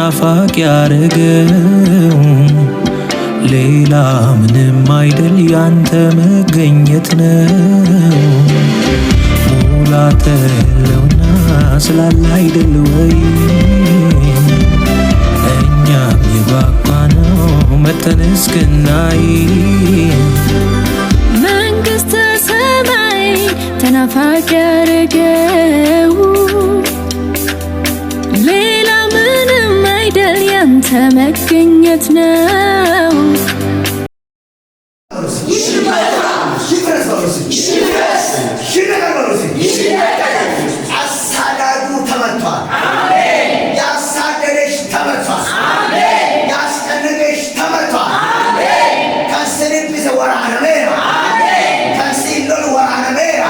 ናፋቂ ያረገው ሌላ ምንም አይደል ያንተ መገኘት ነው። ሙላት ያለውና ስላለ አይደል ወይ እኛም የጓጓነው መተን እስክናይ መንግሥተ ሰማይ ተናፋቂ ያረገው ሌላ ምንም አይደል ያንተ መገኘት ነው። አሳዳዱ ተመቷል። ያሳደደሽ ተመቷል። ያስጨነቀሽ ተመቷል። ከስንብ ወራነሜራ ከሲሎል ወራነሜራ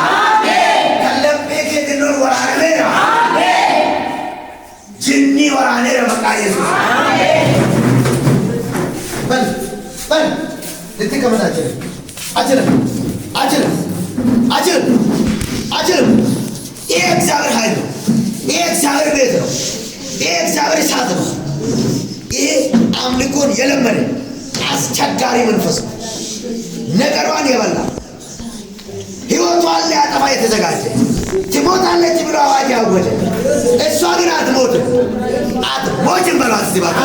ከለቤኬትሎል ወራነሜራ ጅኒ ወራኔራ በቃ ኢየሱስ በል ልትቀመጥ አችልም። ይሄ እግዚአብሔር ኃይል ነው። ይሄ እግዚአብሔር ቤት ነው። ይሄ እግዚአብሔር እሳት ነው። ይሄ አምልኮን የለመደ አስቸጋሪ መንፈስ ነው። ነገሯን የበላ ሕይወቷን ሊያጠፋ የተዘጋጀ ትሞታለች ብሎ አዋጅ ያወጀ እሷ ግን አትሞትም። አትሞችም በሏት። እስቲ ባካ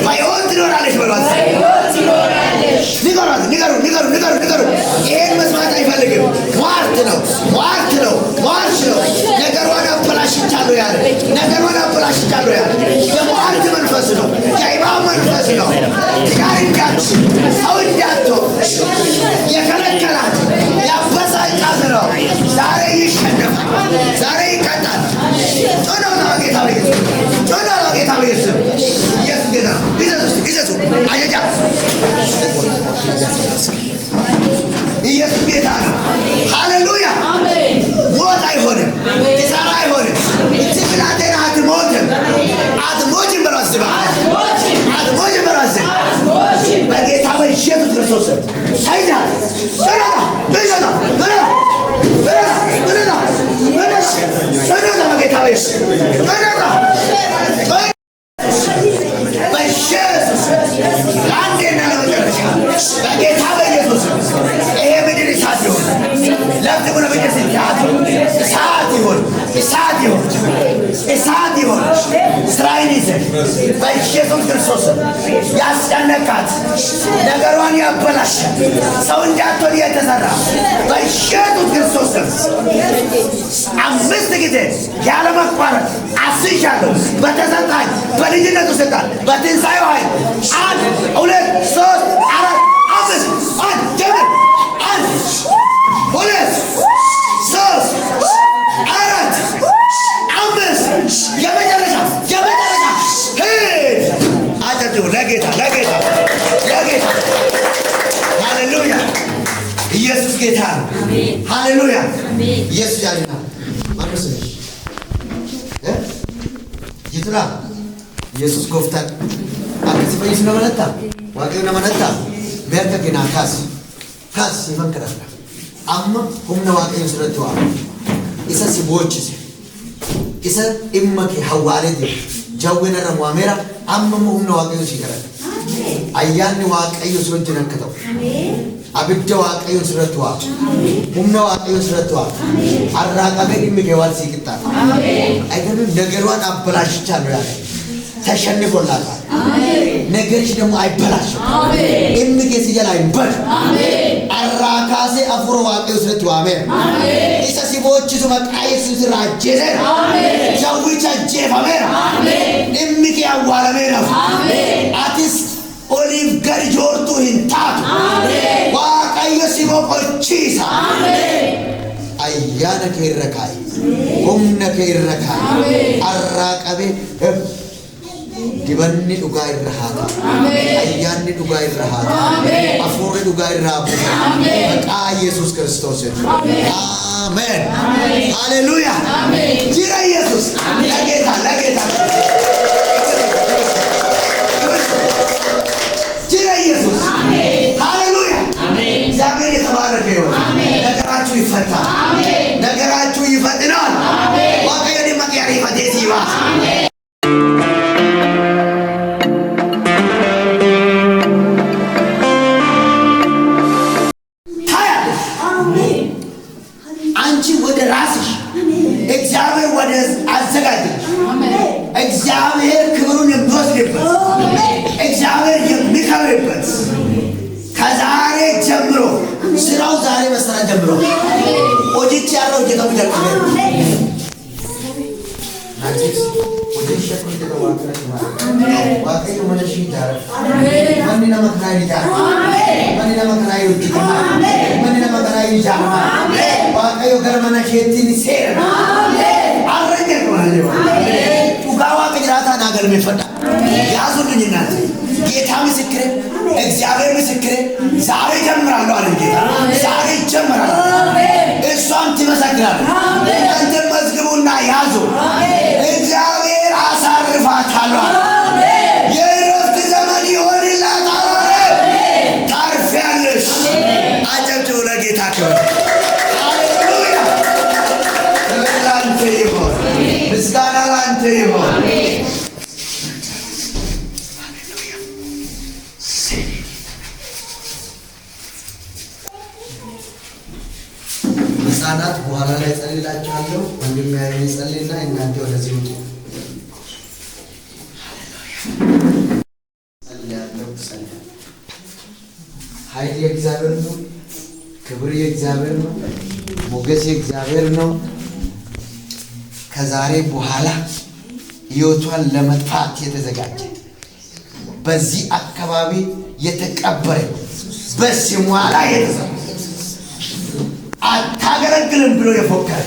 በሕይወት ትኖራለች በሏት። ንገሩ። ይሄን መስማት አይፈልግም። ሟርት ነው። ነገሯን አበላሽቻለሁ ያለ የሟርት መንፈስ ነው። የእባብ መንፈስ ነው። ጋር እንዳት ሰው እንዳትሆን የከለከላት ያበሳጫት ነው። ዛሬ ይሸነፋል። ዛሬ ይቀጣል። ጮና ጌታ በኢየሱስ ኢየሱስ ጌታ ይዘቱ አየጃ ኢየሱስ ጌታ ነው። ሃሌሉያ። ሞት አይሆንም። ኪሳራ አይሆንም። እዚህ ብላቴና አትሞትም በሏት። በጌታ በኢየሱስ ክርስቶስ ሳይዳል በጌታ በኢየሱስ አንዴና ለመጨረሻ በጌታ በኢየሱስ ይሄ ምድር እሳት ይሆን ለፍት ብሎ በጀስ እሳት ይሆን እስራኤል ይዘን በኢየሱስ ክርስቶስ ያስጨነቃት ነገሯን ያበላሽ ሰው እንዳትሆን የተሰራ በኢየሱስ ክርስቶስ 5 ጊዜ ያለመቋረጥ አስይሻለሁ በተሰጣኝ በልጅነቱ ስልጣን በትንሣኤው ኃይል 1 2 3 4 5 1 ጀምር 1 2 3 4 5 የመጨረሻ አጨብጭቡ ለጌታ ሃሌሉያ። ኢየሱስ ጌታ ነው። ሃሌሉያ። ኢየሱስ ያድናል። ማንስ ይትራ ኢየሱስ ጎፍታን አክሲ ፈይስ ነው መነታ ዋቀው ነው መነታ በርከና ካስ ይፈከራል አማ ሁምና ዋቀው ስለተዋ ኢሳ ሲቦችስ ኢሳ ኢማኪ ሐዋለቲ ጃወና ረማሜራ አማ ሁምና ዋቀው ሲከራል አያን ዋቀው ስለጀነከተው አብደ ዋቀው ስለተዋ ሁምና ዋቀው ስለተዋ አራቀበ የሚገዋል ሲቅጣ አይደሉ ነገሯን አበላሽቻለሁ ያለ ተሸንፎላታል። ነገርሽ ደግሞ አይበላሽም። እምጌ ሲያል አይበል አራካሴ አፍሮ ዋቀው ስለተዋ አሜን። ኢሳ ሲቦች ሱመቃይስ ስራጀዘ ጃዊቻ ጀፋሜራ እምጌ አዋለሜራ አቲስ ኦሊቭ ገርጆርቱ hintaatu waaqayyo siboqochiisa ayyaana kee irra kaa'i humna kee irra kaa'i arraaqabe dibanni dhugaa irra haa ta'u ayyaanni dhugaa irra haa ta'u hafuurri dhugaa irraa bu'u maqaa Yesuus Kiristoos አሜን ሃሌሉያ ጅራ ኢየሱስ ለጌታ ኢየሱስ ሃሌሉያ እግዚአብሔር የተባረከ ይሁን። ነገራችሁ ይፈታል። ነገራችሁ ይፈጥናል። ዋቀየን መቀየር ይፈቴት ይባስ ስራው ዛሬ መሰራት ጀምሮ ኦጂት ያለው ጌታው ይደርካል ናጂስ ኦጂት ሸኮት ተዋክራሽ ማለት ዋቀይ መነሽ ይዳር ማንና መከራይ ይዳር ማንና መከራይ ይዳር ማንና መከራይ ይዳር ዋቀይ ገርመና ሸቲን ሴር አረጀ ነው ኡጋዋ ቅራታ ናገር መፈዳ ያዙልኝና ጌታ ምስክሬ እግዚአብሔር ምስክሬ ዛሬ ጀምራለሁ አለ ጌታ ዛሬ ጀምራለሁ እሷም ትመሰክራለች እናንተ መዝግቡና ያዙ እግዚአብሔር አሳርፋታለሁ የእረፍት ዘመን ይሆንላታል ታርፊያለሽ አጨብጭቡ ለጌታ ክብር ሃሌሉያ ለአንተ ይሁን ምስጋና ለአንተ ይሁን ህፃናት በኋላ ላይ ጸልላችኋለሁ ወንድም ያሬን ጸልይና እናንተ ወደዚህ ውጡ ጸልያለሁ ኃይል የእግዚአብሔር ነው ክብር የእግዚአብሔር ነው ሞገስ የእግዚአብሔር ነው ከዛሬ በኋላ ህይወቷን ለመጥፋት የተዘጋጀ በዚህ አካባቢ የተቀበረ በስሟ ላይ የተሰራ አታገለግልም ብሎ የፎከረ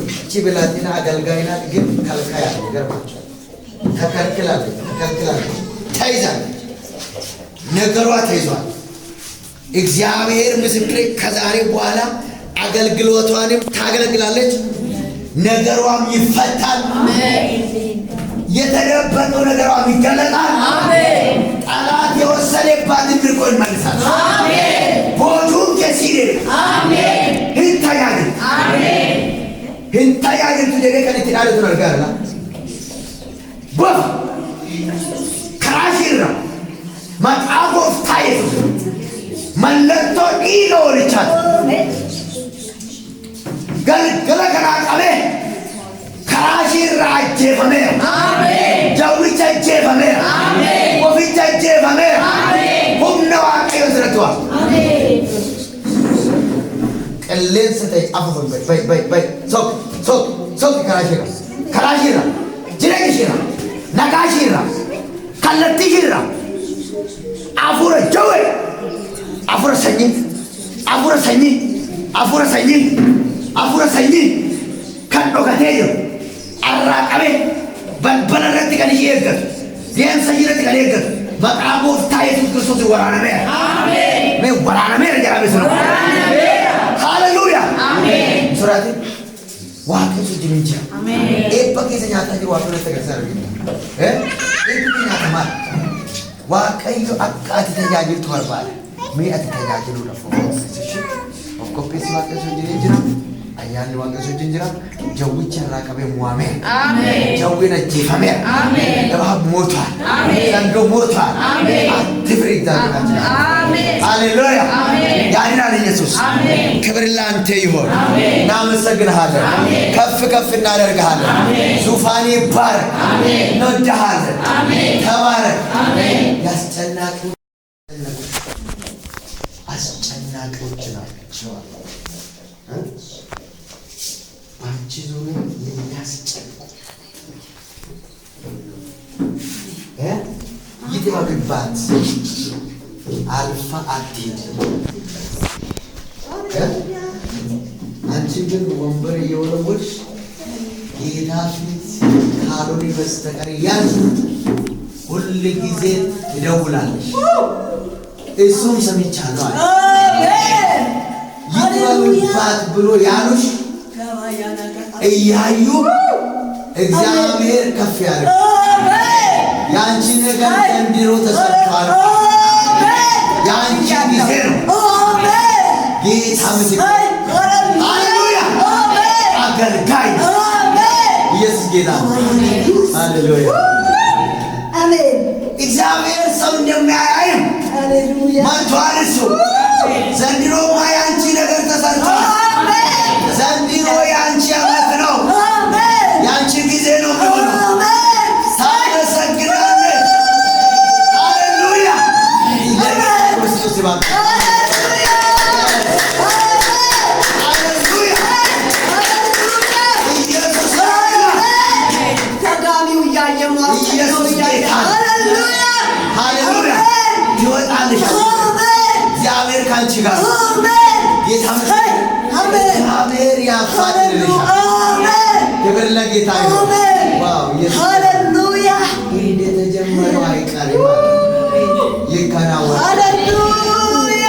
እቺ ብላቴና አገልጋይ ናት ግን ከልካይ አለ ገርማቸው ተከልክላለች ተይዛለች ነገሯ ተይዟል እግዚአብሔር ምስክሬ ከዛሬ በኋላ አገልግሎቷንም ታገለግላለች ነገሯም ይፈታል የተደበቀው ነገሯም ይገለጣል ጠላት የወሰደባትን ምርኮ ይመልሳል ቦቱን ከሲሬ hintayaagin tudege kan itti dhaadatu argaarra bof karaashirra maqaa gooftaa mallattoo dhiiga walichaati galgala kanaa qabee karaashirra ajjeefameera jawwicha ajjeefameera oficha ajjeefameera humna waaqayyo irratti waa qilleensa ta'e afuufan bay sok karaashirra jireenya nagaashirra kallattiishirra afura jawe afura sanyii kan dhokatee jiru arraa qabee balbala irratti kan ishee eeggatu deemsa irratti kan eeggatu maqaa gooftaa Yesuus Kiristoos waraanameera. Mee waraanameera jedhame sun. Haleluuyaa. Suraati waaqayyo jireenya jira. Eebba keessa nyaataa jiru waaqayyo itti agarsiisa argina. Eebbi nyaata maal? Waaqayyo akka ati tajaajiltu barbaada. Mee ati tajaajiluudhaaf of qopheessi waaqayyo jireenya jira. Ayyaanni waaqayyo wajjin jira. Jawwicha irraa qabee mu'ameera. Jawwiin ajjeefameera. Dabaa mootaa. Sangoo mootaa. Ati firiidhaan jira. Haleluuyaa. ያድናል ኢየሱስ ክብር ላንተ ይሁን እናመሰግንሃለን ከፍ ከፍ እናደርግሃለን ዙፋኔ ይባረክ እንወድሃለን ተባረክ አስጨናቂዎች ናቸው አንቺ ዙሪያ የሚያስጨንቁ ይተባብባት አልፋ አትሂድ አንቺ ግን ወንበር እየወረወርሽ ጌታ ፊት ካልሆነ በስተቀር ያን ሁል ጊዜ ትደውላለሽ እሱም ሰምቻለሁ ይተባብባት ብሎ ያሉሽ እያዩ እግዚአብሔር ከፍ ያደርግ ያንቺ ነገር ዘንድሮ ተሰጥቷል ያንቺ ጊዜ ነው ጌታ ምስክር ሃሌሉያ አገልጋይ ኢየሱስ ጌታ ሃሌሉያ አሜን እግዚአብሔር ሰው እንደሚያያይም ሃሌሉያ ማንቷል እሱ ዘንድሮ ያንቺ ነገር ተሰጥቷል ዘንድሮ ያንቺ ዓመት ነው ያንቺ ጊዜ ነው የሚሆነው ታመሰግናለሽ ሃሌሉያ ኢየሱስ ይባርክ ካንቺ ጋር አሜን ጌታ አሜን እግዚአብሔር ያፋጥንልሻል። ክብር ለጌታ ይሁን። ዋው ሃሌሉያ እንደተጀመረው አይቀርም ይከናወናል። ሃሌሉያ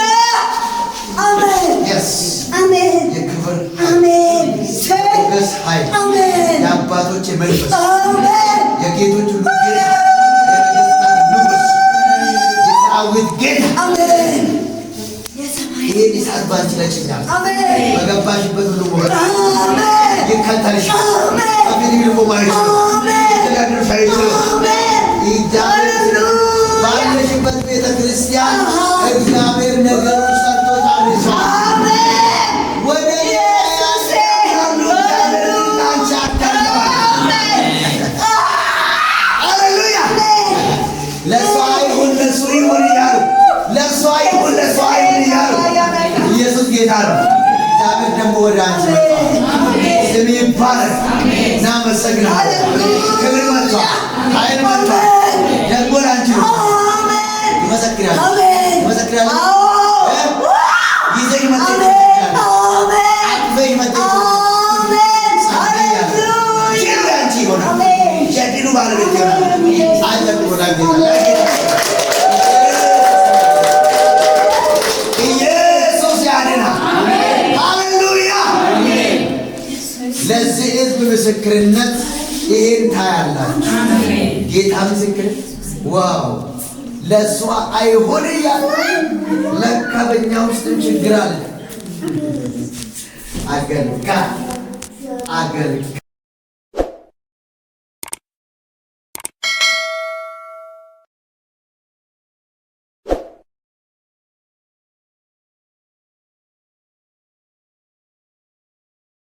አሜን የስ አሜን የክብር አሜን የሞገስ ኃይል አሜን የአባቶች መንፈስ አሜን የጌቶች ሁሉ ጌታ የነገሥታት ንጉሥ የሰራዊት ጌታ አሜን ይሄን እሳት ባንቺ ላይ ጭኛለሁ። አሜን በገባሽበት ሁሉ ሞገስ አሜን ይከተልሻል። አሜን ከፊት ግልቦ ማይሽ ተጋድሎሽ አይችልም። ባለሽበት ቤተ ክርስቲያን እግዚአብሔር ነገሮች ሰርቶ ጨርሷል። ወደ ሃሌሉያ ለእሷ ይሁን ለእሱ ይሁን እያሉ ለእሷ ይሁን ለእሷ ይሁን እያሉ ኢየሱስ ጌታ ነው። እግዚአብሔር ደግሞ ወደ አንቺ መጥቷል። ስም ይባረክ። እናመሰግናለን። ክብር መጥቷል። ኃይል መጥቷል። ደግሞ ለአንቺ ነው። ይመሰክራል ይመሰክራል። ይዘኝ መጥቶ አቅፈኝ መጥቶ ያንቺ ይሆናል። የድሉ ባለቤት ይሆናል። አይጠቅ ወዳ ኢየሱስ ያድናል። ሃሌሉያ። ለዚህ ሕዝብ ምስክርነት ይሄን ታያላችሁ። ጌታ ምስክር ዋው ለእሷ አይሆን እያለ ለካ በእኛ ውስጥም ችግር አለ። አገልጋ